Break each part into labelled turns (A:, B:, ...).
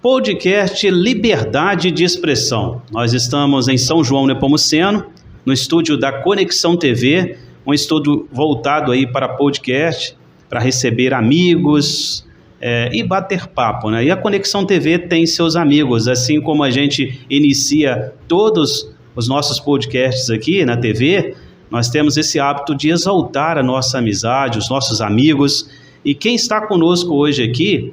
A: Podcast Liberdade de Expressão. Nós estamos em São João Nepomuceno, no estúdio da Conexão TV, um estúdio voltado aí para podcast, para receber amigos e bater papo, né? E a Conexão TV tem seus amigos, assim como a gente inicia todos os nossos podcasts aqui na TV, nós temos esse hábito de exaltar a nossa amizade, os nossos amigos. E quem está conosco hoje aqui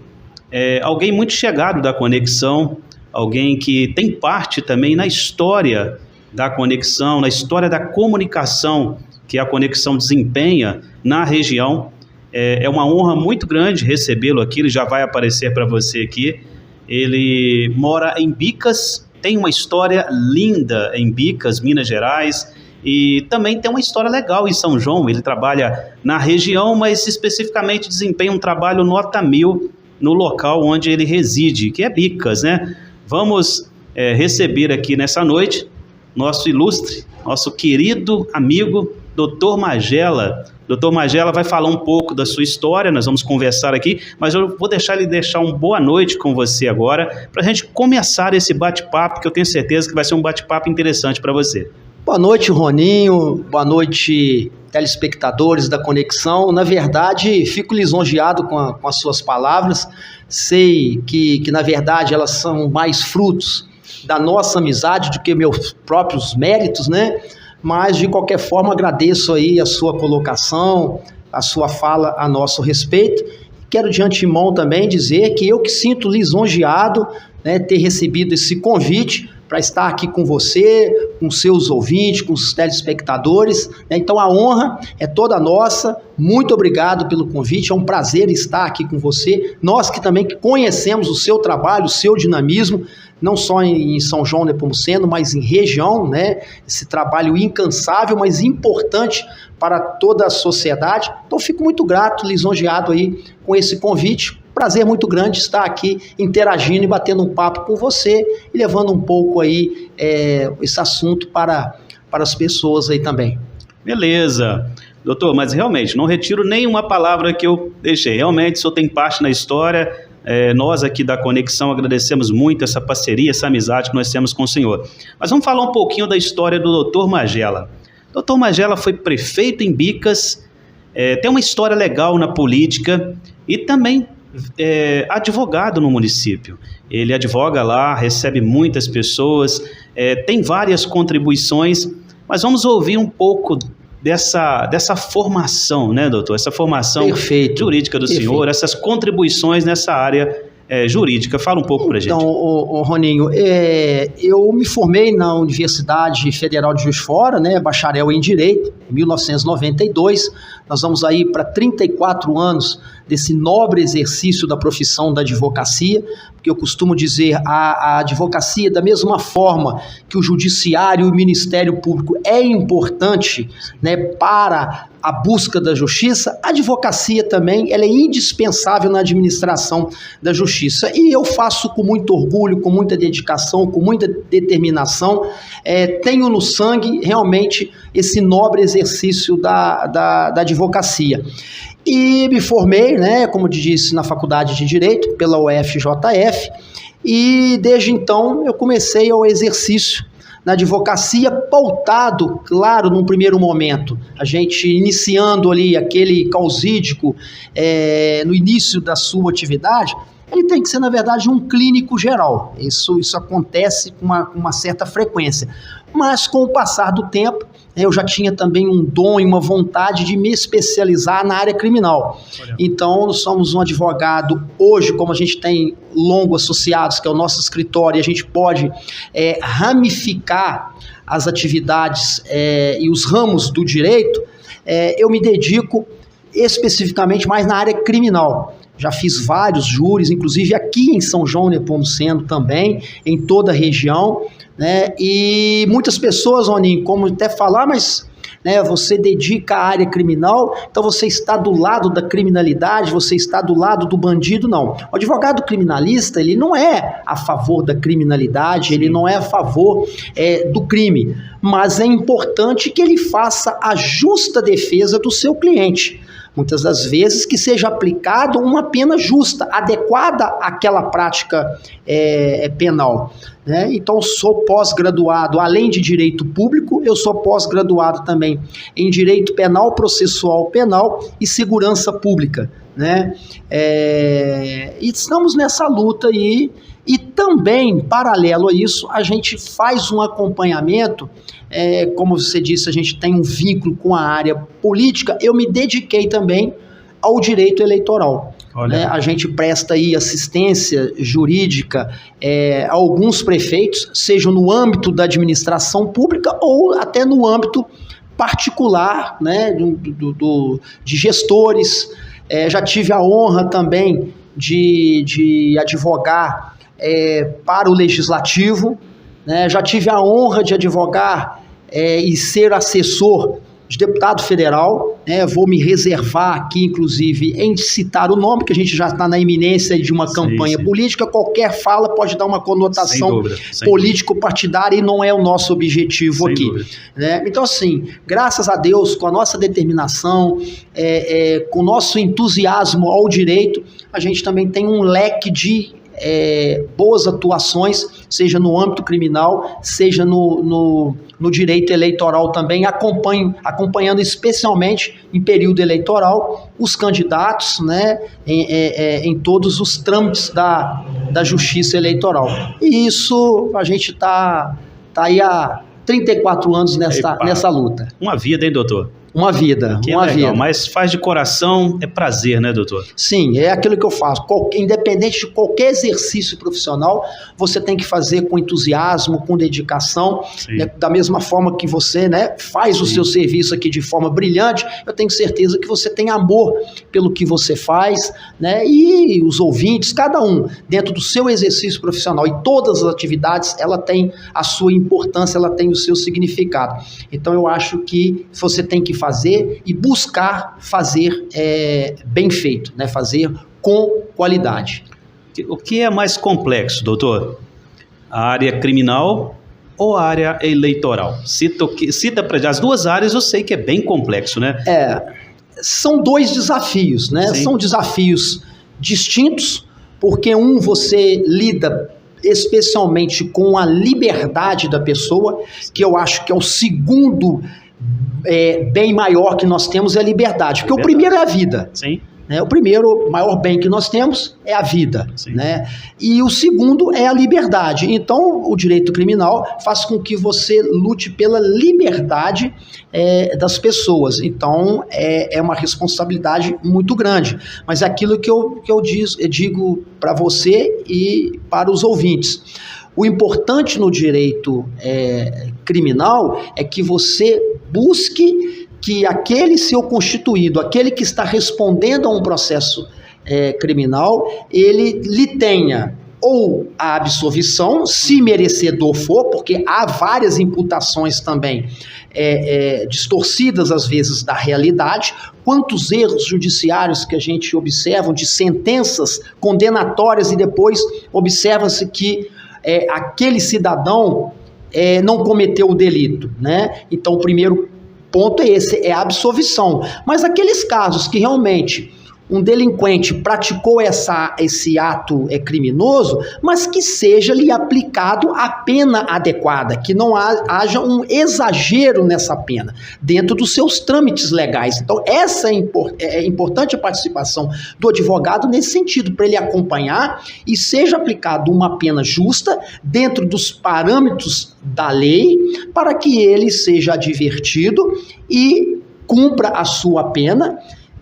A: é alguém muito chegado da Conexão, alguém que tem parte também na história da Conexão, na história da comunicação que a Conexão desempenha na região. É uma honra muito grande recebê-lo aqui, ele já vai aparecer para você aqui. Ele mora em Bicas, tem uma história linda em Bicas, Minas Gerais, e também tem uma história legal em São João. Ele trabalha na região, mas especificamente desempenha um trabalho nota 1000 no local onde ele reside, que é Bicas, né? Vamos receber aqui nessa noite nosso ilustre, nosso querido amigo, Dr. Magela. Dr. Magela vai falar um pouco da sua história, nós vamos conversar aqui, mas eu vou deixar ele deixar uma boa noite com você agora, para a gente começar esse bate-papo, que eu tenho certeza que vai ser um bate-papo interessante para você.
B: Boa noite, Roninho. Boa noite, telespectadores da Conexão. Na verdade, fico lisonjeado com as suas palavras. Sei que, na verdade, elas são mais frutos da nossa amizade do que meus próprios méritos, né? Mas, de qualquer forma, agradeço aí a sua colocação, a sua fala a nosso respeito. Quero de antemão também dizer que eu que sinto lisonjeado, né, ter recebido esse convite para estar aqui com você, com seus ouvintes, com os telespectadores, né? Então a honra é toda nossa. Muito obrigado pelo convite, é um prazer estar aqui com você. Nós que também conhecemos o seu trabalho, o seu dinamismo, não só em São João Nepomuceno, mas em região, né? Esse trabalho incansável, mas importante para toda a sociedade. Então fico muito grato, lisonjeado aí com esse convite. Prazer muito grande estar aqui interagindo e batendo um papo com você e levando um pouco aí esse assunto para as pessoas aí também.
A: Beleza. Doutor, mas realmente, não retiro nenhuma palavra que eu deixei. Realmente, o senhor tem parte na história. Nós aqui da Conexão agradecemos muito essa parceria, essa amizade que nós temos com o senhor. Mas vamos falar um pouquinho da história do Dr. Magela. Dr. Magela foi prefeito em Bicas, tem uma história legal na política e também advogado no município. Ele advoga lá, recebe muitas pessoas, tem várias contribuições, mas vamos ouvir um pouco dessa formação, né, doutor? Essa formação jurídica do senhor, essas contribuições nessa área jurídica. Fala um pouco pra gente.
B: Então, Roninho, eu me formei na Universidade Federal de Juiz de Fora, né, bacharel em Direito, em 1992. Nós vamos aí para 34 anos desse nobre exercício da profissão da advocacia, porque eu costumo dizer, a advocacia, da mesma forma que o judiciário e o Ministério Público é importante, né, para a busca da justiça, a advocacia também ela é indispensável na administração da justiça. E eu faço com muito orgulho, com muita dedicação, com muita determinação, tenho no sangue realmente esse nobre exercício da advocacia. E me formei, né, como disse, na Faculdade de Direito, pela UFJF, e desde então eu comecei ao exercício na advocacia, pautado, claro, num primeiro momento, a gente iniciando ali aquele causídico no início da sua atividade, ele tem que ser, na verdade, um clínico geral. Isso acontece com uma certa frequência. Mas, com o passar do tempo, eu já tinha também um dom e uma vontade de me especializar na área criminal. Então, nós somos um advogado, hoje, como a gente tem Longo Associados, que é o nosso escritório, e a gente pode ramificar as atividades e os ramos do direito, eu me dedico especificamente mais na área criminal. Já fiz vários júris, inclusive aqui em São João Nepomuceno também, em toda a região, né? E muitas pessoas, Roninho, como até falar, mas né, você dedica à área criminal, então você está do lado da criminalidade, você está do lado do bandido, não. O advogado criminalista, ele não é a favor da criminalidade, ele não é a favor do crime, mas é importante que ele faça a justa defesa do seu cliente. muitas das vezes, que seja aplicado uma pena justa, adequada àquela prática penal. Né? Então, sou pós-graduado, além de direito público, eu sou pós-graduado também em direito penal, processual penal e segurança pública. Né? E estamos nessa luta aí, e também, paralelo a isso, a gente faz um acompanhamento, como você disse, a gente tem um vínculo com a área política, eu me dediquei também ao direito eleitoral. Né? A gente presta aí assistência jurídica a alguns prefeitos, seja no âmbito da administração pública ou até no âmbito particular, né? de gestores. Já tive a honra também de advogar para o Legislativo, né? Já tive a honra de advogar e ser assessor de deputado federal, vou me reservar aqui, inclusive, em citar o nome, que a gente já está na iminência de uma campanha política, qualquer fala pode dar uma conotação político-partidária e não é o nosso objetivo aqui. Né? Então, assim, graças a Deus, com a nossa determinação, com o nosso entusiasmo ao direito, a gente também tem um leque de boas atuações, seja no âmbito criminal, seja no direito eleitoral também, acompanhando especialmente em período eleitoral os candidatos, né, em todos os trâmites da justiça eleitoral. E isso a gente está aí há 34 anos nessa luta.
A: Uma vida, hein, doutor?
B: Uma vida,
A: uma vida. Mas faz de coração, é prazer, né, doutor?
B: Sim, é aquilo que eu faço. Independente de qualquer exercício profissional, você tem que fazer com entusiasmo, com dedicação, né, da mesma forma que você, né, faz o seu serviço aqui de forma brilhante, eu tenho certeza que você tem amor pelo que você faz, né, e os ouvintes, cada um, dentro do seu exercício profissional e todas as atividades, ela tem a sua importância, ela tem o seu significado. Então eu acho que você tem que fazer e buscar fazer bem feito, né? Fazer com qualidade.
A: O que é mais complexo, doutor? A área criminal ou a área eleitoral? Cita para as duas áreas, eu sei que é bem complexo, né?
B: São dois desafios, né?
A: Sim.
B: São desafios distintos, porque você lida especialmente com a liberdade da pessoa, que eu acho que é o segundo bem maior que nós temos é a liberdade, porque o primeiro é a vida.
A: Sim.
B: Né? O primeiro maior bem que nós temos é a vida. Né? E o segundo é a liberdade. Então, o direito criminal faz com que você lute pela liberdade das pessoas. Então, é uma responsabilidade muito grande. Mas é aquilo que eu digo para você e para os ouvintes. O importante no direito criminal é que você busque que aquele seu constituído, aquele que está respondendo a um processo criminal, ele lhe tenha ou a absolvição, se merecedor for, porque há várias imputações também distorcidas às vezes da realidade. Quantos erros judiciários que a gente observa de sentenças condenatórias e depois observa-se que aquele cidadão não cometeu o delito, né? Então o primeiro ponto é esse, é a absolvição. Mas aqueles casos que realmente um delinquente praticou esse ato criminoso, mas que seja-lhe aplicado a pena adequada, que não haja um exagero nessa pena, dentro dos seus trâmites legais. Então, essa é importante a participação do advogado nesse sentido, para ele acompanhar e seja aplicado uma pena justa, dentro dos parâmetros da lei, para que ele seja advertido e cumpra a sua pena,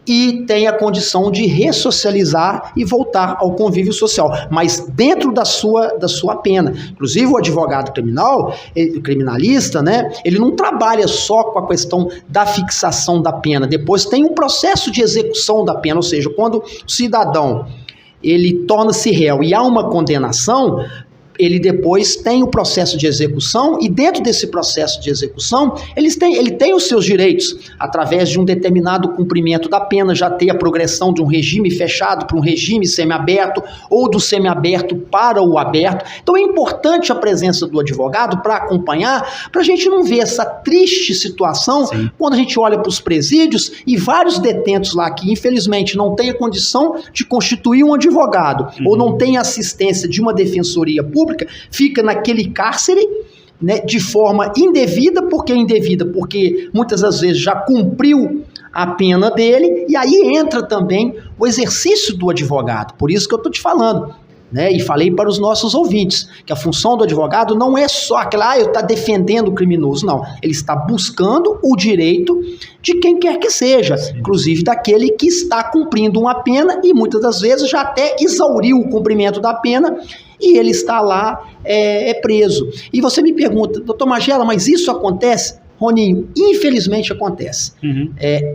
B: e tem a condição de ressocializar e voltar ao convívio social, mas dentro da sua pena. Inclusive o advogado criminalista, né, ele não trabalha só com a questão da fixação da pena, depois tem um processo de execução da pena, ou seja, quando o cidadão ele torna-se réu e há uma condenação, ele depois tem o processo de execução e dentro desse processo de execução ele tem os seus direitos através de um determinado cumprimento da pena, já ter a progressão de um regime fechado para um regime semiaberto ou do semiaberto para o aberto. Então é importante a presença do advogado para acompanhar, para a gente não ver essa triste situação. Sim. Quando a gente olha para os presídios e vários detentos lá que infelizmente não têm a condição de constituir um advogado ou não tem assistência de uma defensoria pública, fica naquele cárcere, né, de forma indevida. Porque muitas das vezes já cumpriu a pena dele, e aí entra também o exercício do advogado. Por isso que eu estou te falando, né, e falei para os nossos ouvintes, que a função do advogado não é só aquela, eu estou defendendo o criminoso, não. Ele está buscando o direito de quem quer que seja, inclusive daquele que está cumprindo uma pena e muitas das vezes já até exauriu o cumprimento da pena e ele está lá preso. E você me pergunta, doutor Magela, mas isso acontece? Roninho, infelizmente acontece.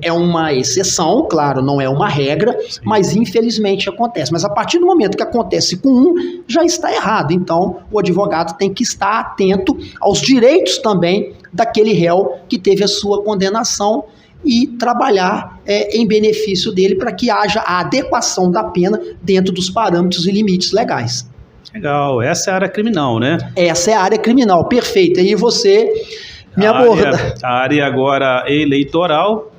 B: É uma exceção, claro, não é uma regra, sim, mas infelizmente acontece. Mas a partir do momento que acontece com um, já está errado. Então, o advogado tem que estar atento aos direitos também daquele réu que teve a sua condenação e trabalhar em benefício dele para que haja a adequação da pena dentro dos parâmetros e limites legais.
C: Legal, essa é a área criminal, né?
B: Essa é a área criminal, perfeito. E você me aborda.
C: A área agora eleitoral,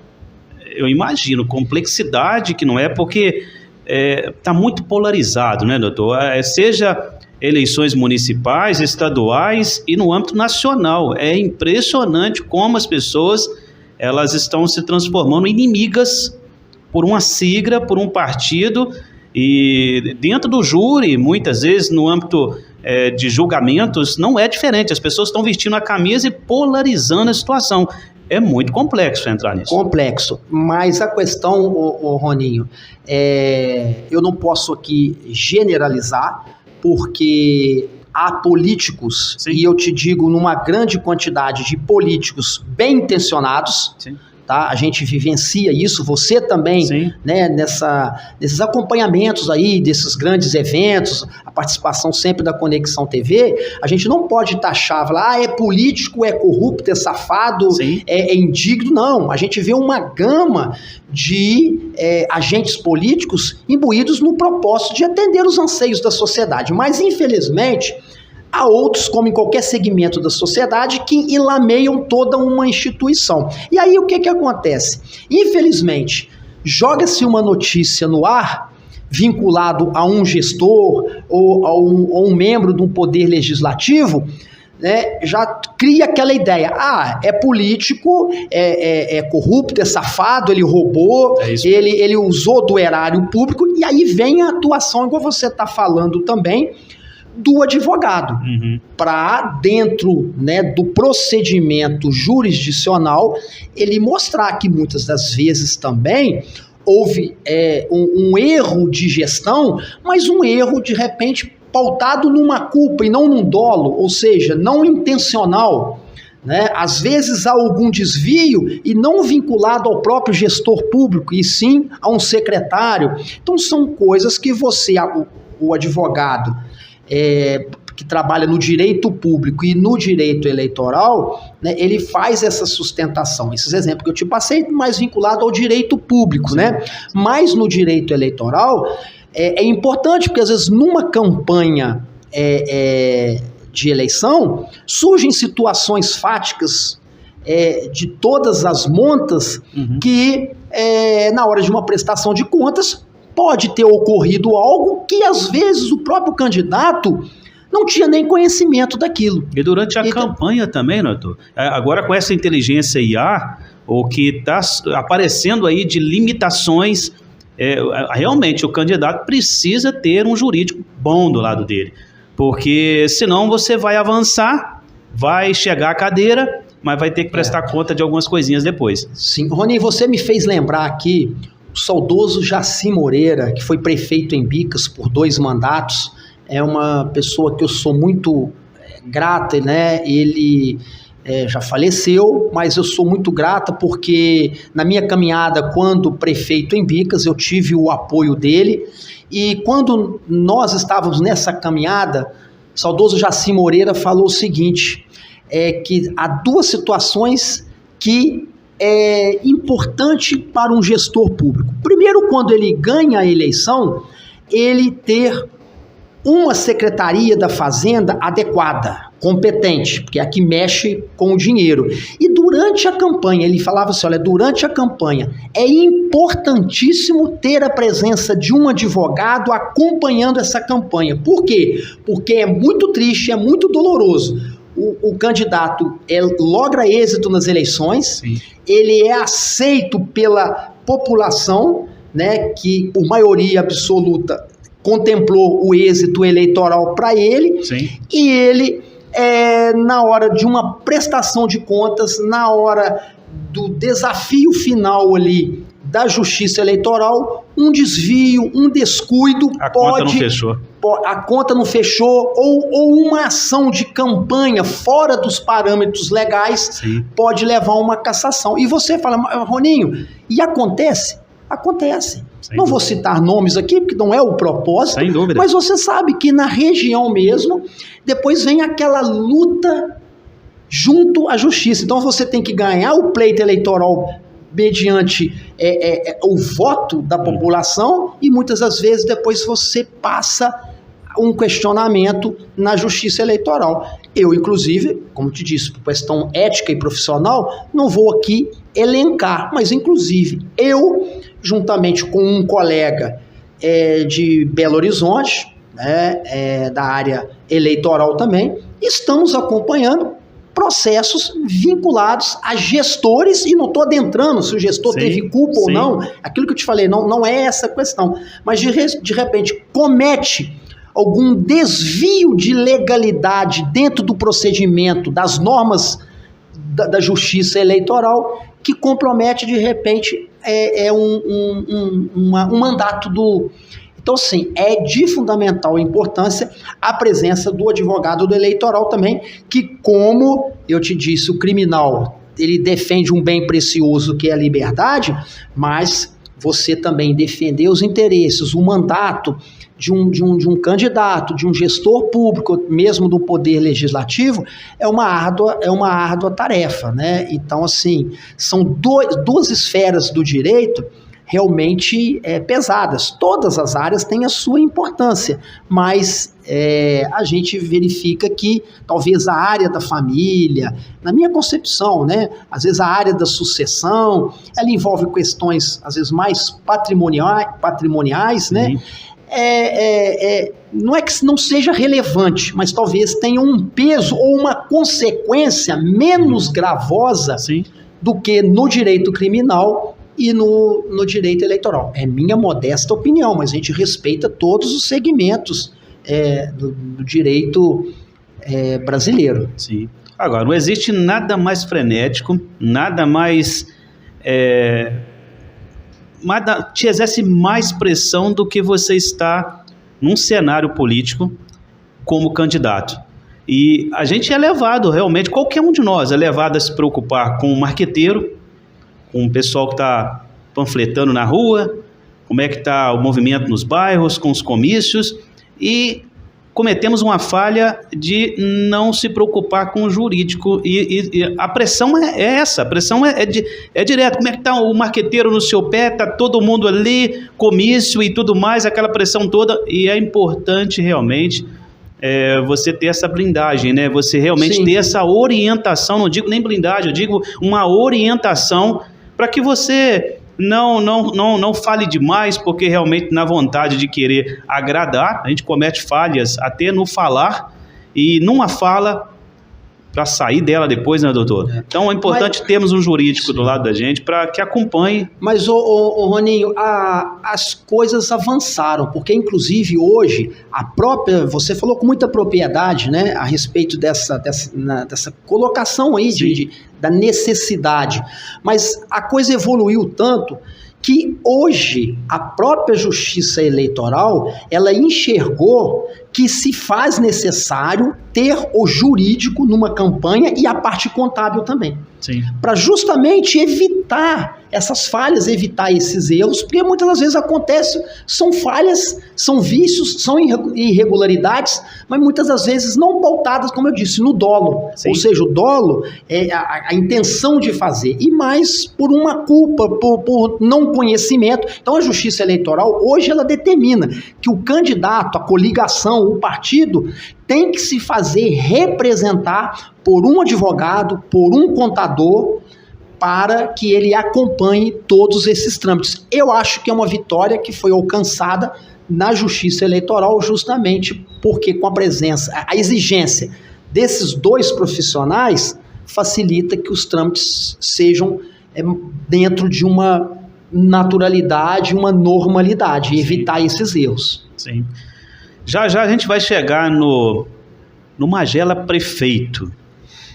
C: eu imagino, complexidade que não é, porque está muito polarizado, né, doutor? Seja eleições municipais, estaduais e no âmbito nacional. É impressionante como as pessoas elas estão se transformando em inimigas por uma sigla, por um partido. E dentro do júri, muitas vezes, no âmbito de julgamentos, não é diferente. As pessoas estão vestindo a camisa e polarizando a situação. É muito complexo entrar nisso.
B: Complexo. Mas a questão, Roninho, eu não posso aqui generalizar, porque há políticos, sim, e eu te digo, numa grande quantidade de políticos bem intencionados, sim, tá? A gente vivencia isso, você também, né, nesses acompanhamentos aí, desses grandes eventos, a participação sempre da Conexão TV, a gente não pode taxar, falar, é político, é corrupto, é safado, é indigno, não. A gente vê uma gama de agentes políticos imbuídos no propósito de atender os anseios da sociedade, mas infelizmente há outros, como em qualquer segmento da sociedade, que enlameiam toda uma instituição. E aí o que acontece? Infelizmente, joga-se uma notícia no ar, vinculado a um gestor ou a um membro de um poder legislativo, né, já cria aquela ideia, é político, é corrupto, é safado, ele roubou, ele usou do erário público, e aí vem a atuação, igual você está falando também, do advogado, para dentro, né, do procedimento jurisdicional, ele mostrar que muitas das vezes também houve um erro de gestão, mas um erro de repente pautado numa culpa e não num dolo, ou seja, não intencional, né? Às vezes há algum desvio e não vinculado ao próprio gestor público, e sim a um secretário. Então são coisas que o advogado que trabalha no direito público e no direito eleitoral, né, ele faz essa sustentação. Esses exemplos que eu te passei, mais vinculado ao direito público, né? Mas no direito eleitoral é importante, porque às vezes numa campanha de eleição surgem situações fáticas de todas as montas que na hora de uma prestação de contas pode ter ocorrido algo que às vezes o próprio candidato não tinha nem conhecimento daquilo.
C: E durante a campanha também, doutor? Agora com essa inteligência IA, o que está aparecendo aí de limitações, realmente o candidato precisa ter um jurídico bom do lado dele, porque senão você vai avançar, vai chegar à cadeira, mas vai ter que prestar conta de algumas coisinhas depois.
B: Sim, Rony, você me fez lembrar aqui o saudoso Jaci Moreira, que foi prefeito em Bicas por 2 mandatos, é uma pessoa que eu sou muito grata, né? Ele já faleceu, mas eu sou muito grata porque na minha caminhada, quando prefeito em Bicas, eu tive o apoio dele, e quando nós estávamos nessa caminhada, saudoso Jaci Moreira falou o seguinte, que há duas situações que é importante para um gestor público. Primeiro, quando ele ganha a eleição, ele ter uma secretaria da Fazenda adequada, competente, porque é a que mexe com o dinheiro. E durante a campanha, ele falava assim, olha, durante a campanha é importantíssimo ter a presença de um advogado acompanhando essa campanha. Por quê? Porque é muito triste, é muito doloroso. O candidato logra êxito nas eleições, sim, ele é aceito pela população, né, que por maioria absoluta contemplou o êxito eleitoral para ele, sim, e ele, na hora de uma prestação de contas, na hora do desafio final ali da justiça eleitoral, um desvio, um descuido,
C: a conta não fechou.
B: A conta não fechou, ou uma ação de campanha fora dos parâmetros legais, sim, pode levar a uma cassação. E você fala, Roninho, e acontece? Acontece. Sem não dúvida. Vou citar nomes aqui, porque não é o propósito, sem dúvida, mas você sabe que na região mesmo, depois vem aquela luta junto à justiça. Então você tem que ganhar o pleito eleitoral mediante o voto da população, e muitas das vezes depois você passa um questionamento na justiça eleitoral. Eu, inclusive, como te disse, por questão ética e profissional, não vou aqui elencar, mas inclusive eu, juntamente com um colega de Belo Horizonte, né, da área eleitoral também, estamos acompanhando processos vinculados a gestores, e não estou adentrando se o gestor, sim, teve culpa, sim, ou não, aquilo que eu te falei, não é essa questão, mas de repente comete algum desvio de legalidade dentro do procedimento, das normas da justiça eleitoral, que compromete de repente um mandato do... Então, sim, é de fundamental importância a presença do advogado do eleitoral também, que, como eu te disse, o criminal, ele defende um bem precioso que é a liberdade, mas você também defender os interesses, o mandato de um candidato, de um gestor público, mesmo do poder legislativo, é uma árdua tarefa, né? Então, assim, são duas esferas do direito realmente pesadas. Todas as áreas têm a sua importância, mas a gente verifica que talvez a área da família, na minha concepção, né, às vezes a área da sucessão, ela envolve questões às vezes mais patrimoniais, né? Não é que não seja relevante, mas talvez tenha um peso ou uma consequência menos gravosa, sim, do que no direito criminal e no direito eleitoral. É minha modesta opinião, mas a gente respeita todos os segmentos do direito brasileiro.
C: Sim. Agora, não existe nada mais frenético, nada mais... te exerce mais pressão do que você estar num cenário político como candidato. E a gente é levado, realmente, qualquer um de nós é levado a se preocupar com o marqueteiro, com o pessoal que está panfletando na rua, como é que está o movimento nos bairros, com os comícios, e cometemos uma falha de não se preocupar com o jurídico, e a pressão é essa, a pressão é direta. Como é que está o marqueteiro no seu pé, está todo mundo ali, comício e tudo mais, aquela pressão toda, e é importante realmente você ter essa blindagem, né? Você realmente, sim, ter essa orientação, não digo nem blindagem, eu digo uma orientação para que você não fale demais, porque realmente na vontade de querer agradar, a gente comete falhas até no falar, e numa fala para sair dela depois, né, doutor? Então é importante termos um jurídico do lado da gente para que acompanhe.
B: Mas, Roninho, as coisas avançaram, porque inclusive hoje, você falou com muita propriedade, né, a respeito dessa colocação aí da necessidade, mas a coisa evoluiu tanto que hoje a própria justiça eleitoral, ela enxergou que se faz necessário ter o jurídico numa campanha e a parte contábil também. Para justamente evitar essas falhas, evitar esses erros, porque muitas das vezes acontece, são falhas, são vícios, são irregularidades, mas muitas das vezes não pautadas, como eu disse, no dolo. Sim. Ou seja, o dolo é a intenção de fazer, e mais por uma culpa, por não conhecimento. Então a Justiça Eleitoral, hoje, ela determina que o candidato, a coligação, o partido, tem que se fazer representar por um advogado, por um contador, para que ele acompanhe todos esses trâmites. Eu acho que é uma vitória que foi alcançada na Justiça Eleitoral, justamente porque com a presença, a exigência desses dois profissionais facilita que os trâmites sejam dentro de uma naturalidade, uma normalidade, e evitar esses erros.
C: Sim. Já já a gente vai chegar no Magela prefeito.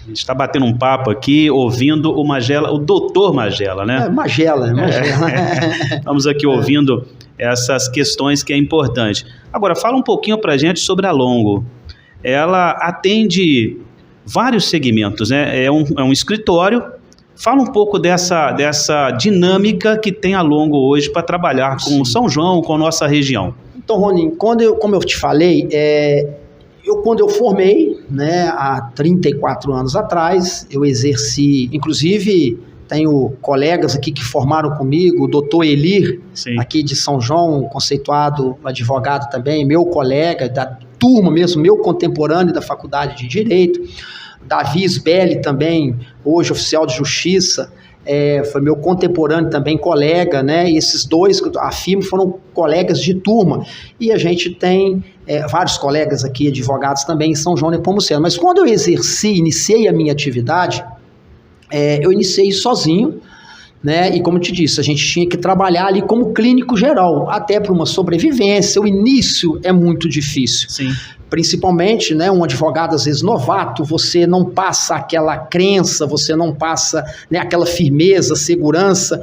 C: A gente está batendo um papo aqui, ouvindo o Magela, o doutor Magela, né?
B: Magela.
C: Estamos aqui ouvindo essas questões que é importante. Agora, fala um pouquinho para a gente sobre a Longo. Ela atende vários segmentos, né? É um escritório. Fala um pouco dessa dinâmica que tem a Longo hoje para trabalhar com São João, com a nossa região.
B: Então, Roninho, como eu te falei, quando eu formei, né, há 34 anos atrás, eu exerci, inclusive tenho colegas aqui que formaram comigo, o doutor Elir, sim, aqui de São João, conceituado advogado também, meu colega da turma mesmo, meu contemporâneo da Faculdade de Direito, Davi Sbelli também, hoje oficial de Justiça, foi meu contemporâneo também, colega, né? E esses dois, afirmo, foram colegas de turma. E a gente tem vários colegas aqui, advogados também em São João Nepomuceno. Mas quando eu iniciei a minha atividade, eu iniciei sozinho, né? E como eu te disse, a gente tinha que trabalhar ali como clínico geral, até para uma sobrevivência. O início é muito difícil.
C: Sim.
B: Principalmente, né, um advogado às vezes novato, você não passa aquela crença, você não passa, né, aquela firmeza, segurança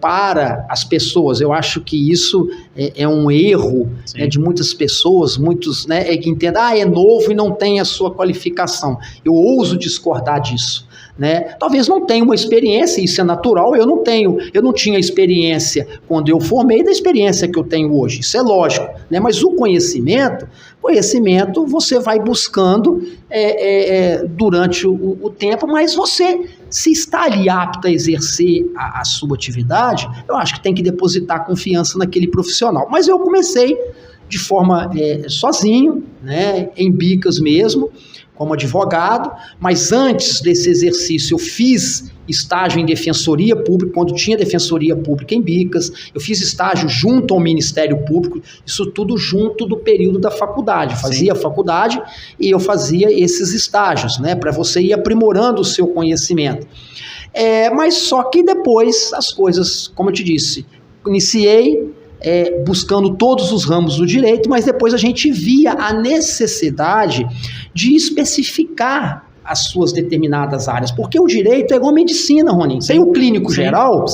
B: para as pessoas. Eu acho que isso é um erro, né, de muitas pessoas, muitos, né, que entendem, é novo e não tem a sua qualificação. Eu ouso discordar disso. Né? Talvez não tenha uma experiência, isso é natural, eu não tinha experiência quando eu formei da experiência que eu tenho hoje, isso é lógico, né? Mas o conhecimento você vai buscando durante o tempo, mas você, se está ali apto a exercer a sua atividade, eu acho que tem que depositar confiança naquele profissional. Mas eu comecei de forma sozinho, né? Em bicas mesmo, como advogado, mas antes desse exercício eu fiz estágio em defensoria pública, quando tinha defensoria pública em Bicas, eu fiz estágio junto ao Ministério Público, isso tudo junto do período da faculdade, fazia faculdade e eu fazia esses estágios, né, para você ir aprimorando o seu conhecimento. Mas só que depois as coisas, como eu te disse, iniciei buscando todos os ramos do direito, mas depois a gente via a necessidade de especificar as suas determinadas áreas, porque o direito é igual a medicina, Roninho. Tem o clínico geral,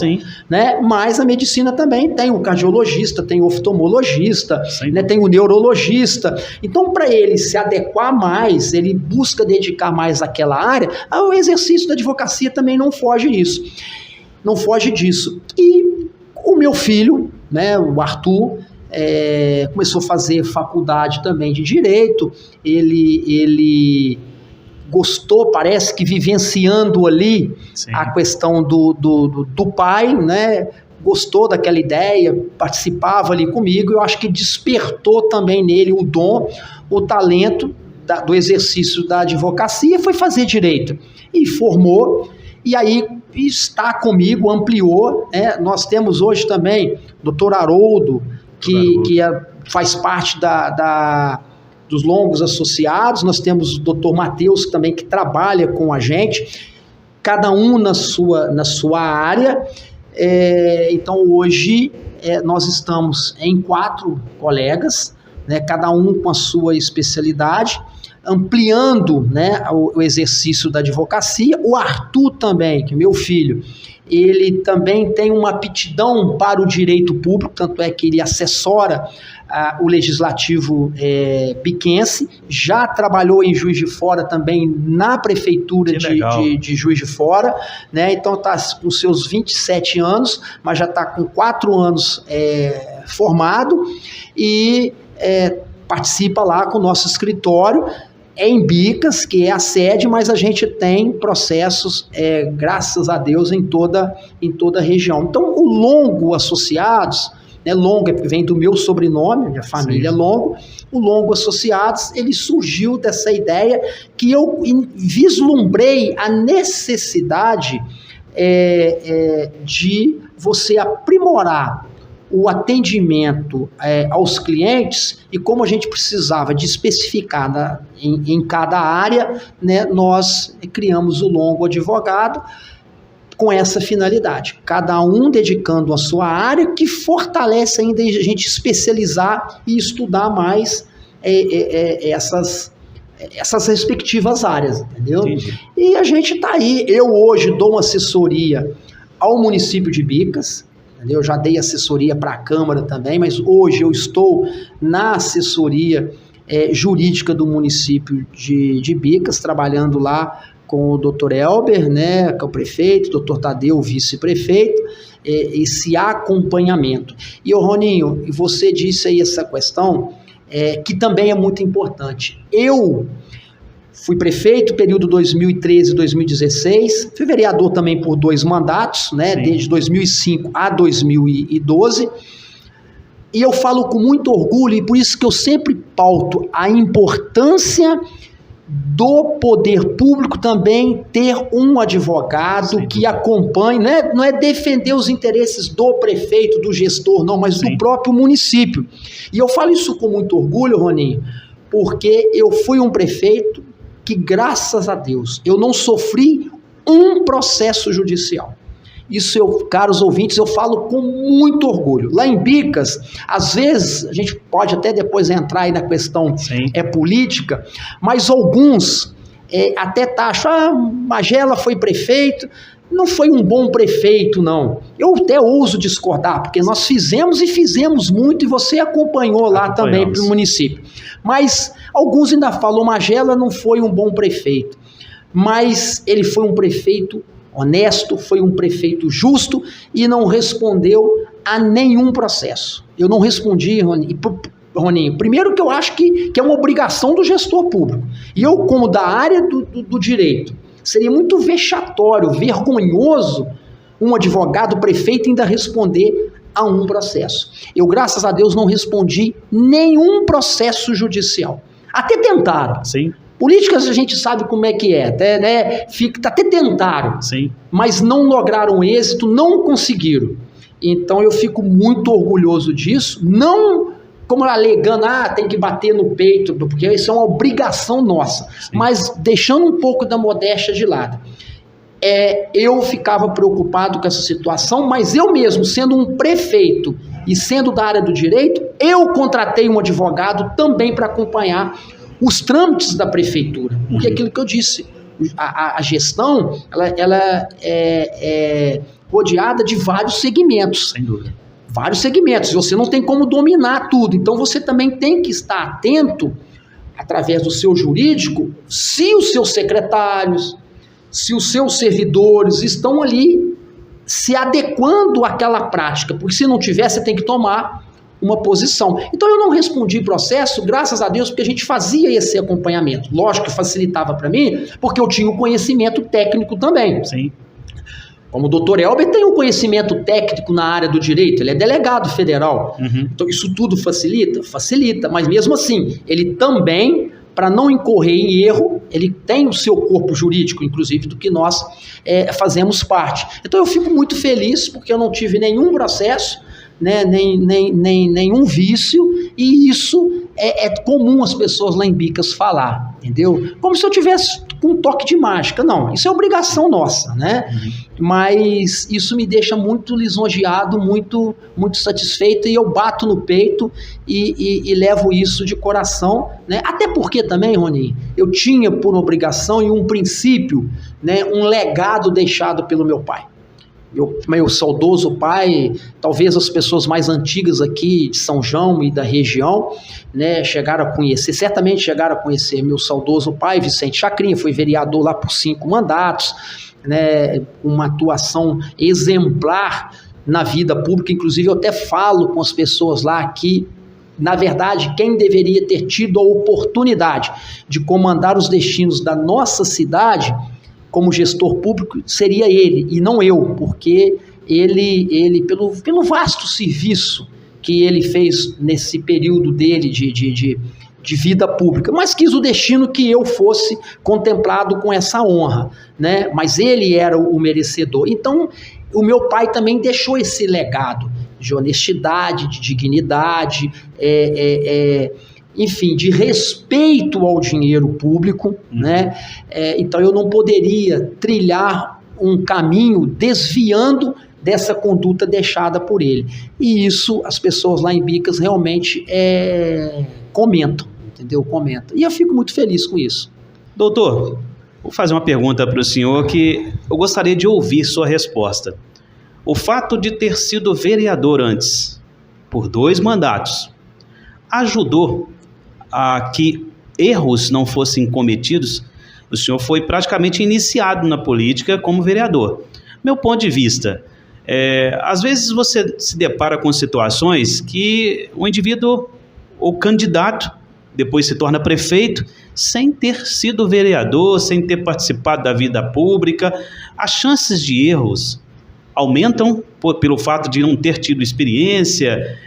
B: né? Mas a medicina também tem o cardiologista, tem o oftalmologista, né? Tem o neurologista. Então, para ele se adequar mais, ele busca dedicar mais àquela área, o exercício da advocacia também não foge disso. E o meu filho, né, o Arthur, começou a fazer faculdade também de Direito, ele gostou, parece que vivenciando ali a questão do pai, né, gostou daquela ideia, participava ali comigo, eu acho que despertou também nele o dom, o talento do exercício da advocacia, foi fazer Direito, e formou, e aí está comigo, ampliou, né? Nós temos hoje também o Dr. Haroldo, que faz parte dos Longos associados, nós temos o Dr. Matheus também, que trabalha com a gente, cada um na sua área. Então hoje nós estamos em 4 colegas, né, cada um com a sua especialidade, ampliando, né, o exercício da advocacia. O Arthur também, que é meu filho, ele também tem uma aptidão para o direito público, tanto é que ele assessora o Legislativo biquense, já trabalhou em Juiz de Fora também na Prefeitura de Juiz de Fora, né? Então está com seus 27 anos, mas já está com 4 anos formado e participa lá com o nosso escritório, em Bicas, que é a sede, mas a gente tem processos, graças a Deus, em toda a região. Então, o Longo Associados, né, Longo vem do meu sobrenome, minha família é Longo, o Longo Associados, ele surgiu dessa ideia que eu vislumbrei a necessidade de você aprimorar o atendimento aos clientes, e como a gente precisava de especificar em cada área, né, nós criamos o Longo Advogado com essa finalidade, cada um dedicando a sua área, que fortalece ainda a gente especializar e estudar mais essas respectivas áreas, entendeu? Entendi. E a gente está aí, eu hoje dou uma assessoria ao município de Bicas, eu já dei assessoria para a Câmara também, mas hoje eu estou na assessoria jurídica do município de Bicas, trabalhando lá com o Dr. Elber, né, que é o prefeito, o Dr. Tadeu, o vice-prefeito, esse acompanhamento. E, Roninho, você disse aí essa questão, que também é muito importante. Eu fui prefeito, período 2013 e 2016, fui vereador também por 2 mandatos, né, desde 2005 a 2012, e eu falo com muito orgulho, e por isso que eu sempre pauto a importância do poder público também ter um advogado que acompanhe, não é defender os interesses do prefeito, do gestor, não, mas do próprio município. E eu falo isso com muito orgulho, Roninho, porque eu fui um prefeito que, graças a Deus, eu não sofri um processo judicial. Isso, caros ouvintes, eu falo com muito orgulho. Lá em Bicas, às vezes, a gente pode até depois entrar aí na questão política, mas alguns até taxam, Magela foi prefeito, não foi um bom prefeito, não. Eu até ouso discordar, porque nós fizemos muito, e você acompanhou lá também para o município. Mas alguns ainda falam, Magela não foi um bom prefeito, mas ele foi um prefeito honesto, foi um prefeito justo e não respondeu a nenhum processo. Eu não respondi, Roninho, primeiro que eu acho que é uma obrigação do gestor público. E eu, como da área do direito, seria muito vexatório, vergonhoso, um advogado, prefeito, ainda responder a um processo. Eu, graças a Deus, não respondi nenhum processo judicial. Até tentaram.
C: Sim.
B: Políticas a gente sabe como é que é, até tentaram, mas não lograram êxito, não conseguiram. Então eu fico muito orgulhoso disso, não como alegando, tem que bater no peito, porque isso é uma obrigação nossa, mas deixando um pouco da modéstia de lado. Eu ficava preocupado com essa situação, mas eu mesmo, sendo um prefeito e sendo da área do direito, eu contratei um advogado também para acompanhar os trâmites da prefeitura, porque aquilo que eu disse, a gestão ela é rodeada de vários segmentos.
C: Sem dúvida.
B: Vários segmentos, você não tem como dominar tudo, então você também tem que estar atento, através do seu jurídico, se os seus secretários, se os seus servidores estão ali se adequando àquela prática, porque se não tiver, você tem que tomar uma posição. Então eu não respondi processo, graças a Deus, porque a gente fazia esse acompanhamento. Lógico que facilitava para mim, porque eu tinha o conhecimento técnico também.
C: Sim.
B: Como o doutor Elber tem um conhecimento técnico na área do direito, ele é delegado federal. Então isso tudo facilita? Facilita, mas mesmo assim, ele também, para não incorrer em erro, ele tem o seu corpo jurídico, inclusive, do que nós fazemos parte. Então eu fico muito feliz, porque eu não tive nenhum processo, nenhum vício, e isso é comum as pessoas lá em Bicas falar, entendeu? Como se eu tivesse com um toque de mágica. Não, isso é obrigação nossa, né? Mas isso me deixa muito lisonjeado, muito, muito satisfeito, e eu bato no peito e levo isso de coração, né? Até porque também, Roninho, eu tinha por obrigação e um princípio, né, um legado deixado pelo meu pai. meu saudoso pai, talvez as pessoas mais antigas aqui de São João e da região, né, certamente chegaram a conhecer meu saudoso pai, Vicente Chacrinha, foi vereador lá por 5 mandatos, né, uma atuação exemplar na vida pública. Inclusive eu até falo com as pessoas lá que, na verdade, quem deveria ter tido a oportunidade de comandar os destinos da nossa cidade como gestor público seria ele, e não eu, porque ele pelo vasto serviço que ele fez nesse período dele de vida pública, mas quis o destino que eu fosse contemplado com essa honra, né? Mas ele era o merecedor. Então, o meu pai também deixou esse legado de honestidade, de dignidade, enfim, de respeito ao dinheiro público, né? Então eu não poderia trilhar um caminho desviando dessa conduta deixada por ele. E isso as pessoas lá em Bicas realmente comentam, entendeu? Comentam. E eu fico muito feliz com isso.
C: Doutor, vou fazer uma pergunta para o senhor que eu gostaria de ouvir sua resposta. O fato de ter sido vereador antes, por 2 mandatos, ajudou a que erros não fossem cometidos? O senhor foi praticamente iniciado na política como vereador. Meu ponto de vista, às vezes você se depara com situações que o indivíduo ou candidato depois se torna prefeito sem ter sido vereador, sem ter participado da vida pública. As chances de erros aumentam pelo fato de não ter tido experiência,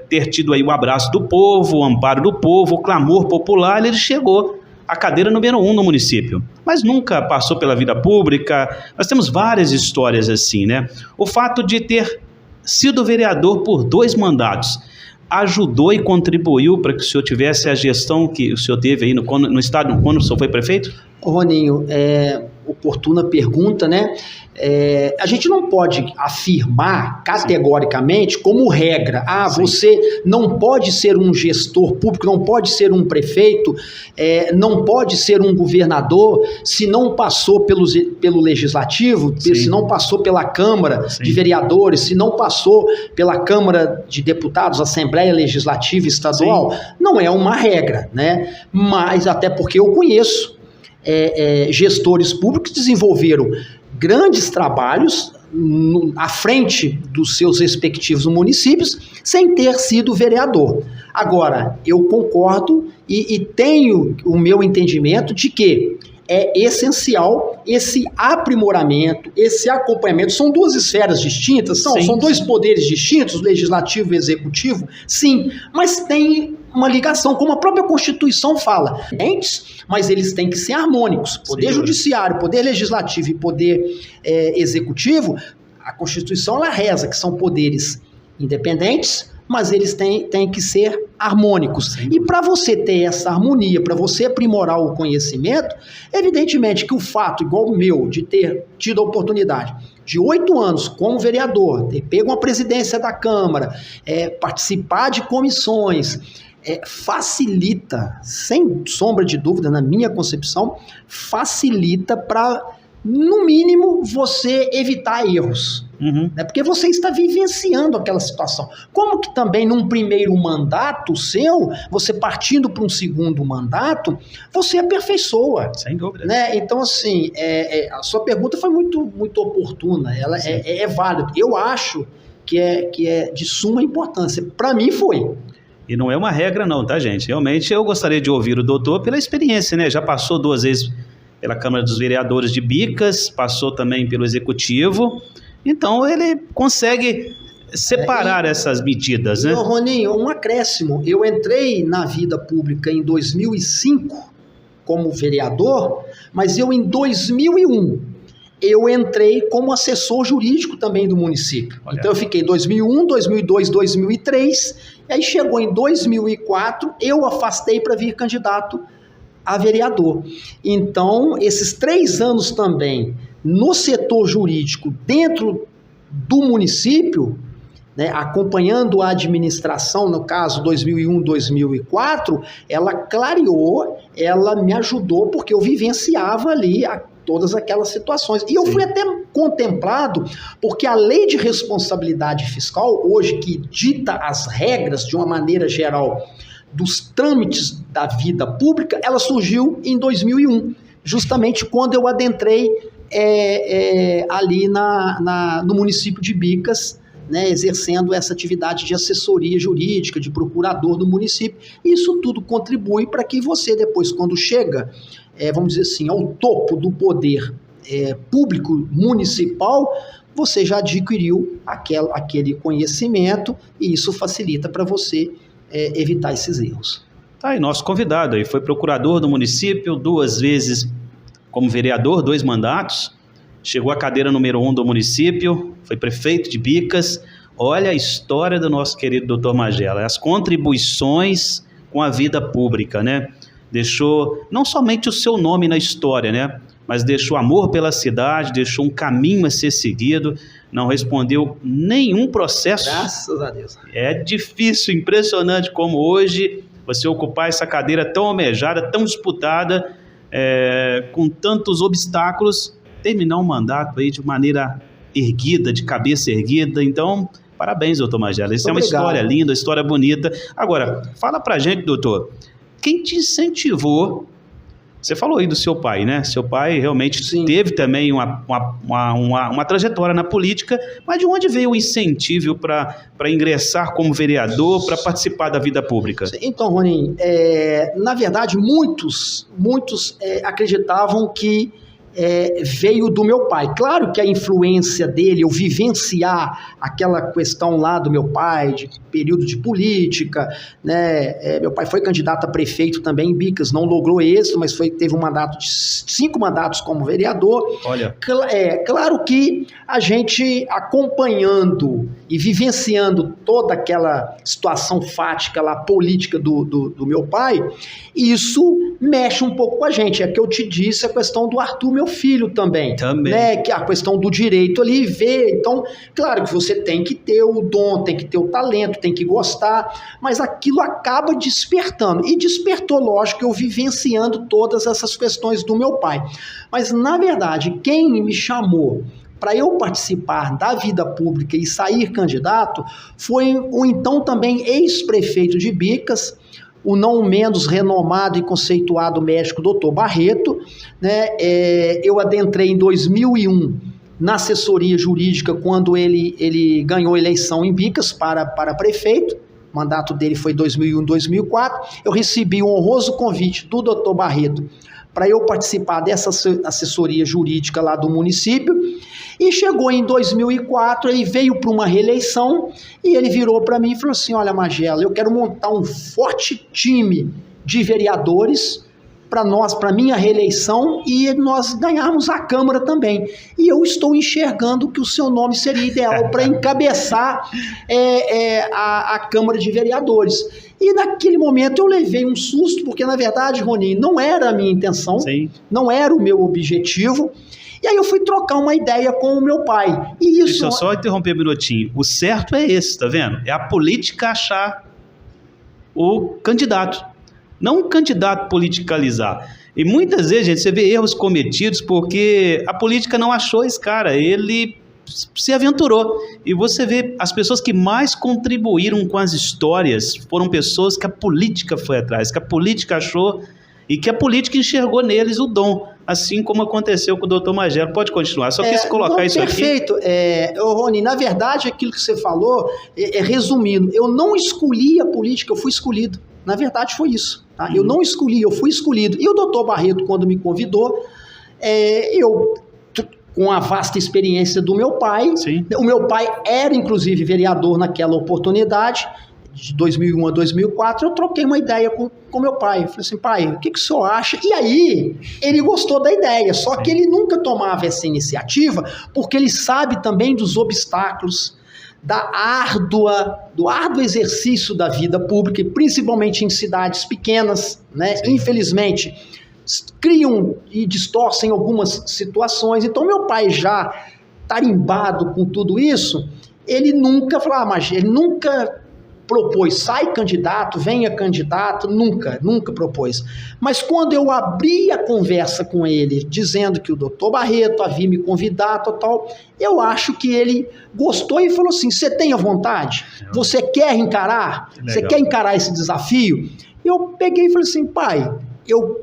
C: ter tido aí o abraço do povo, o amparo do povo, o clamor popular. Ele chegou à cadeira número 1 no município, mas nunca passou pela vida pública. Nós temos várias histórias assim, né? O fato de ter sido vereador por 2 mandatos ajudou e contribuiu para que o senhor tivesse a gestão que o senhor teve aí no estado quando o senhor foi prefeito?
B: Ô Roninho, oportuna pergunta, né? A gente não pode afirmar categoricamente como regra, você não pode ser um gestor público, não pode ser um prefeito, não pode ser um governador se não passou pelo legislativo, se não passou pela Câmara de Vereadores, se não passou pela Câmara de Deputados, Assembleia Legislativa Estadual. Não é uma regra, né? Mas até porque eu conheço gestores públicos que desenvolveram grandes trabalhos à frente dos seus respectivos municípios sem ter sido vereador. Agora, eu concordo e tenho o meu entendimento de que é essencial esse aprimoramento, esse acompanhamento. São 2 esferas distintas, são 2 poderes distintos, o legislativo e o executivo, sim, mas tem uma ligação, como a própria Constituição fala. Mas eles têm que ser harmônicos. Poder judiciário, poder legislativo e poder executivo, a Constituição ela reza que são poderes independentes, mas eles têm que ser harmônicos. E para você ter essa harmonia, para você aprimorar o conhecimento, evidentemente que o fato, igual o meu, de ter tido a oportunidade de 8 anos como vereador, ter pego uma presidência da Câmara, participar de comissões, facilita, sem sombra de dúvida, na minha concepção, facilita para, no mínimo, você evitar erros. Né? Porque você está vivenciando aquela situação. Como que também num primeiro mandato seu, você partindo para um segundo mandato, você aperfeiçoa.
C: Sem dúvida.
B: Né? Então, assim, a sua pergunta foi muito, muito oportuna. Ela é válida. Eu acho que é de suma importância. Para mim foi.
C: E não é uma regra não, tá, gente? Realmente eu gostaria de ouvir o doutor pela experiência, né? Já passou 2 vezes pela Câmara dos Vereadores de Bicas, passou também pelo Executivo, então ele consegue separar essas medidas, né?
B: Roninho, um acréscimo. Eu entrei na vida pública em 2005 como vereador, mas em 2001 eu entrei como assessor jurídico também do município. Olha. Então eu fiquei 2001, 2002, 2003, e aí chegou em 2004, eu afastei para vir candidato a vereador. Então, esses 3 anos também no setor jurídico dentro do município, né, acompanhando a administração, no caso 2001, 2004, ela clareou, ela me ajudou, porque eu vivenciava ali todas aquelas situações. E eu fui até contemplado, porque a lei de responsabilidade fiscal, hoje, que dita as regras de uma maneira geral dos trâmites da vida pública, ela surgiu em 2001, justamente quando eu adentrei ali no município de Bicas, né, exercendo essa atividade de assessoria jurídica, de procurador do município. Isso tudo contribui para que você depois, quando chega, vamos dizer assim, ao topo do poder público municipal, você já adquiriu aquele conhecimento, e isso facilita para você evitar esses erros.
C: Tá aí, nosso convidado aí foi procurador do município, 2 vezes como vereador, 2 mandatos, chegou à cadeira número 1 do município, foi prefeito de Bicas. Olha a história do nosso querido doutor Magela, as contribuições com a vida pública, né? Deixou não somente o seu nome na história, né? Mas deixou amor pela cidade, deixou um caminho a ser seguido, não respondeu nenhum processo.
B: Graças a Deus.
C: É difícil, impressionante como hoje você ocupar essa cadeira tão almejada, tão disputada, com tantos obstáculos, terminar um mandato aí de maneira erguida, de cabeça erguida. Então, parabéns, doutor Magela. Isso é uma história linda, uma história bonita. Agora, fala pra gente, doutor, quem te incentivou? Você falou aí do seu pai, né? Seu pai realmente teve também uma trajetória na política, mas de onde veio o incentivo para ingressar como vereador, para participar da vida pública?
B: Então, Roninho, na verdade, muitos acreditavam que veio do meu pai. Claro que a influência dele, eu vivenciar aquela questão lá do meu pai, de período de política, né? Meu pai foi candidato a prefeito também em Bicas, não logrou êxito, mas teve um mandato de 5 mandatos como vereador.
C: Olha.
B: Claro que a gente acompanhando e vivenciando toda aquela situação fática lá, política do meu pai, isso mexe um pouco com a gente. É que eu te disse a questão do Arthur, meu filho também. Né? Que a questão do direito ali, ver. Então, claro que você tem que ter o dom, tem que ter o talento, tem que gostar, mas aquilo acaba despertando. E despertou, lógico, eu vivenciando todas essas questões do meu pai. Mas, na verdade, quem me chamou para eu participar da vida pública e sair candidato foi o então também ex-prefeito de Bicas, o não menos renomado e conceituado médico Dr. Barreto, né? Eu adentrei em 2001 na assessoria jurídica quando ele ganhou a eleição em Bicas para prefeito. O mandato dele foi 2001, 2004. Eu recebi um honroso convite do Dr. Barreto para eu participar dessa assessoria jurídica lá do município. E chegou em 2004, ele veio para uma reeleição e ele virou para mim e falou assim: olha, Magela, eu quero montar um forte time de vereadores para minha reeleição e nós ganharmos a Câmara também. E eu estou enxergando que o seu nome seria ideal para encabeçar a Câmara de Vereadores. E naquele momento eu levei um susto, porque na verdade, Roninho, não era a minha intenção, não era o meu objetivo. E aí eu fui trocar uma ideia com o meu pai. E isso...
C: Deixa eu só interromper um minutinho. O certo é esse, tá vendo? É a política achar o candidato, não o candidato politicalizar. E muitas vezes, gente, você vê erros cometidos porque a política não achou esse cara, ele se aventurou. E você vê, as pessoas que mais contribuíram com as histórias foram pessoas que a política foi atrás, que a política achou e que a política enxergou neles o dom, assim como aconteceu com o doutor Magela. Pode continuar, só quis colocar isso
B: perfeito.
C: aqui.
B: Perfeito. Rony, na verdade, aquilo que você falou, resumindo, eu não escolhi a política, eu fui escolhido. Na verdade, foi isso. Tá? Eu não escolhi, eu fui escolhido. E o doutor Barreto, quando me convidou, eu, com a vasta experiência do meu pai, o meu pai era, inclusive, vereador naquela oportunidade, de 2001 a 2004, eu troquei uma ideia com meu pai. Eu falei assim: pai, o que o senhor acha? E aí, ele gostou da ideia, só que ele nunca tomava essa iniciativa, porque ele sabe também dos obstáculos, do árduo exercício da vida pública, e principalmente em cidades pequenas, né? Infelizmente, criam e distorcem algumas situações. Então, meu pai, já tarimbado com tudo isso, ele nunca falou, mas ele nunca propôs, sai candidato, venha candidato, nunca propôs. Mas quando eu abri a conversa com ele, dizendo que o doutor Barreto havia me convidado, tal, eu acho que ele gostou e falou assim, você tem a vontade? Você quer encarar? Você quer encarar esse desafio? Eu peguei e falei assim, pai, eu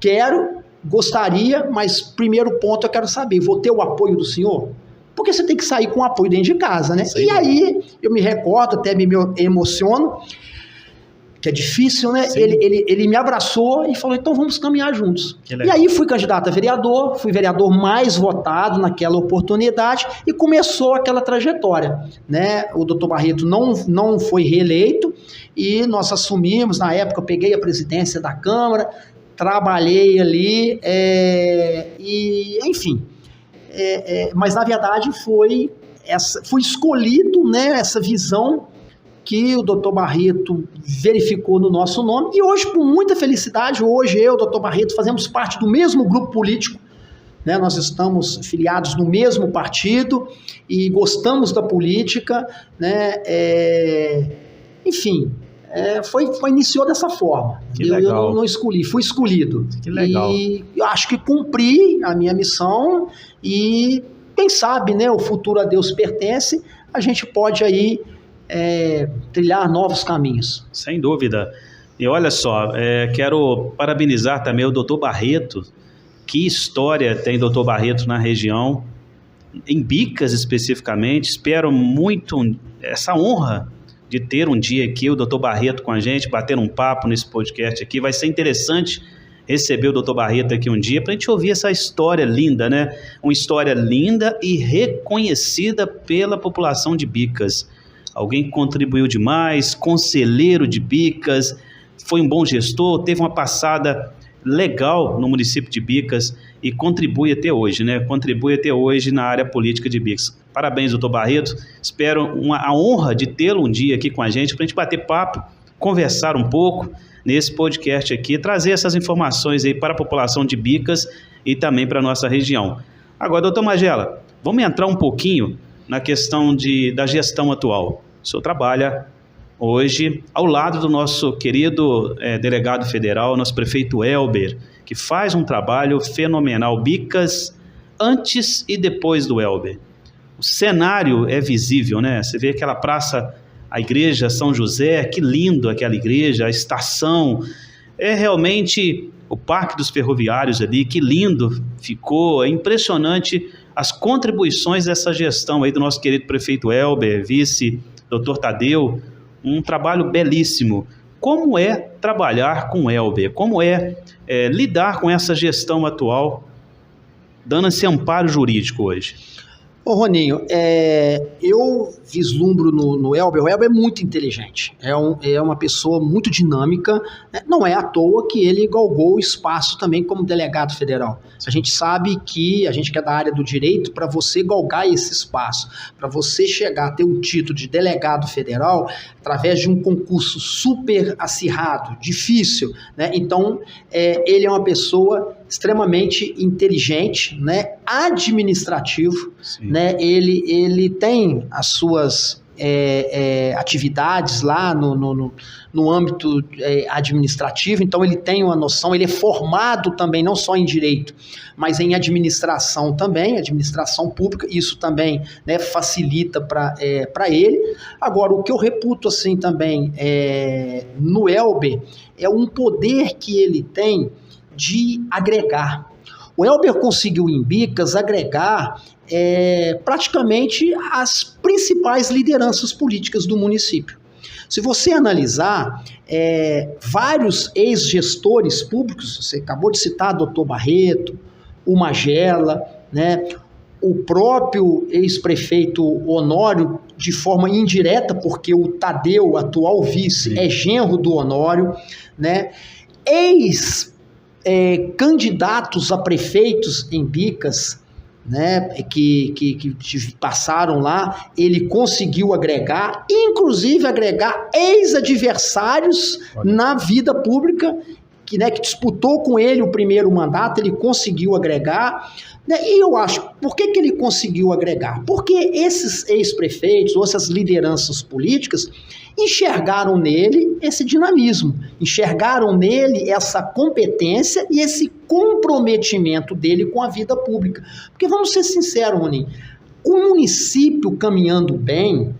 B: gostaria, mas primeiro ponto eu quero saber, vou ter o apoio do senhor? Porque você tem que sair com apoio dentro de casa, né? Sim. E aí, eu me recordo, até me emociono, que é difícil, né? Ele me abraçou e falou, então vamos caminhar juntos. E aí fui candidato a vereador, fui vereador mais votado naquela oportunidade e começou aquela trajetória, né? O doutor Barreto não foi reeleito e nós assumimos, na época eu peguei a presidência da Câmara, trabalhei ali e, enfim... mas na verdade foi escolhido, né, essa visão que o doutor Barreto verificou no nosso nome, e hoje, com muita felicidade, hoje eu e o doutor Barreto fazemos parte do mesmo grupo político, né, nós estamos filiados no mesmo partido e gostamos da política, né, enfim, iniciou dessa forma. Eu não escolhi, fui escolhido.
C: Que legal.
B: E eu acho que cumpri a minha missão e quem sabe, né, o futuro a Deus pertence, a gente pode aí trilhar novos caminhos.
C: Sem dúvida. E olha só, quero parabenizar também o doutor Barreto. Que história tem o doutor Barreto na região, em Bicas especificamente. Espero muito essa honra de ter um dia aqui o doutor Barreto com a gente, bater um papo nesse podcast aqui. Vai ser interessante receber o doutor Barreto aqui um dia para a gente ouvir essa história linda, né? Uma história linda e reconhecida pela população de Bicas. Alguém que contribuiu demais, conselheiro de Bicas, foi um bom gestor, teve uma passada legal no município de Bicas e contribui até hoje, né? Contribui até hoje na área política de Bicas. Parabéns, doutor Barreto. Espero a honra de tê-lo um dia aqui com a gente para a gente bater papo, conversar um pouco nesse podcast aqui, trazer essas informações aí para a população de Bicas e também para a nossa região. Agora, doutor Magela, vamos entrar um pouquinho na questão da gestão atual. O senhor trabalha hoje ao lado do nosso querido delegado federal, nosso prefeito Elber, que faz um trabalho fenomenal. Bicas antes e depois do Elber. O cenário é visível, né? Você vê aquela praça, a igreja São José, que lindo aquela igreja, a estação, realmente o Parque dos Ferroviários ali, que lindo ficou, é impressionante as contribuições dessa gestão aí do nosso querido prefeito Elber, vice, doutor Tadeu, um trabalho belíssimo. Como é trabalhar com o Elber? Como lidar com essa gestão atual, dando esse amparo jurídico hoje?
B: Ô Roninho, eu vislumbro no Elber. O Elber é muito inteligente, é uma pessoa muito dinâmica, né? Não é à toa que ele galgou o espaço também como delegado federal. A gente sabe que a gente que é da área do direito, para você galgar esse espaço, para você chegar a ter um título de delegado federal, através de um concurso super acirrado, difícil, né? Então, ele é uma pessoa extremamente inteligente, né? Administrativo, né? Ele tem as suas atividades lá no âmbito administrativo, então ele tem uma noção, ele é formado também não só em direito, mas em administração também, administração pública, isso também, né, facilita para ele. Agora, o que eu reputo assim também no Elber é um poder que ele tem de agregar. O Elber conseguiu em Bicas agregar praticamente as principais lideranças políticas do município. Se você analisar, vários ex-gestores públicos, você acabou de citar o doutor Barreto, o Magela, né, o próprio ex-prefeito Honório, de forma indireta, porque o Tadeu, atual vice, é genro do Honório, né, candidatos a prefeitos em Bicas, né, que passaram lá, ele conseguiu agregar, inclusive agregar ex-adversários na vida pública que disputou com ele o primeiro mandato, ele conseguiu agregar, né? E eu acho, por que ele conseguiu agregar? Porque esses ex-prefeitos ou essas lideranças políticas enxergaram nele esse dinamismo, enxergaram nele essa competência e esse comprometimento dele com a vida pública. Porque vamos ser sinceros, Rony, o município caminhando bem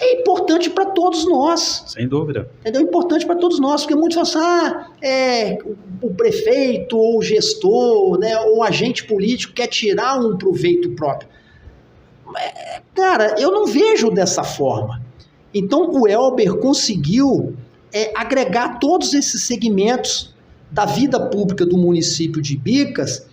B: é importante para todos nós.
C: Sem dúvida.
B: Entendeu? É importante para todos nós, porque muitos falam assim, o prefeito ou o gestor, né, ou o agente político quer tirar um proveito próprio. Cara, eu não vejo dessa forma. Então o Elber conseguiu agregar todos esses segmentos da vida pública do município de Bicas,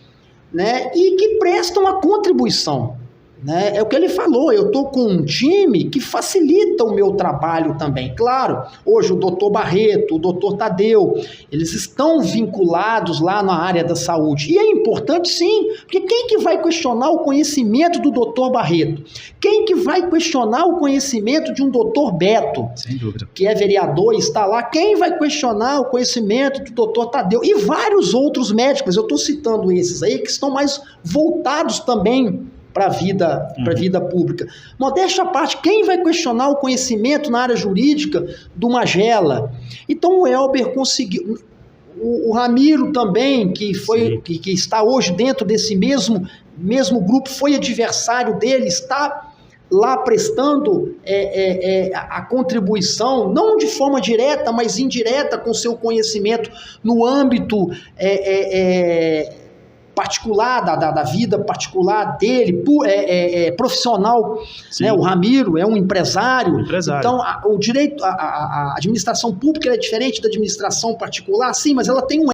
B: né, e que prestam a contribuição. Né? É o que ele falou, eu estou com um time que facilita o meu trabalho também. Claro, hoje o doutor Barreto, o doutor Tadeu, eles estão vinculados lá na área da saúde. E é importante sim, porque quem que vai questionar o conhecimento do doutor Barreto? Quem que vai questionar o conhecimento de um doutor Beto?
C: Sem dúvida.
B: Que é vereador e está lá. Quem vai questionar o conhecimento do doutor Tadeu? E vários outros médicos, eu estou citando esses aí, que estão mais voltados também para a vida pública. Modéstia à parte, quem vai questionar o conhecimento na área jurídica do Magela? Então o Elber conseguiu. O Ramiro também, que está hoje dentro desse mesmo grupo, foi adversário dele, está lá prestando a contribuição, não de forma direta, mas indireta, com seu conhecimento no âmbito particular, da vida particular dele, profissional, né? O Ramiro é um empresário. Então o direito, a administração pública é diferente da administração particular, sim, mas ela tem um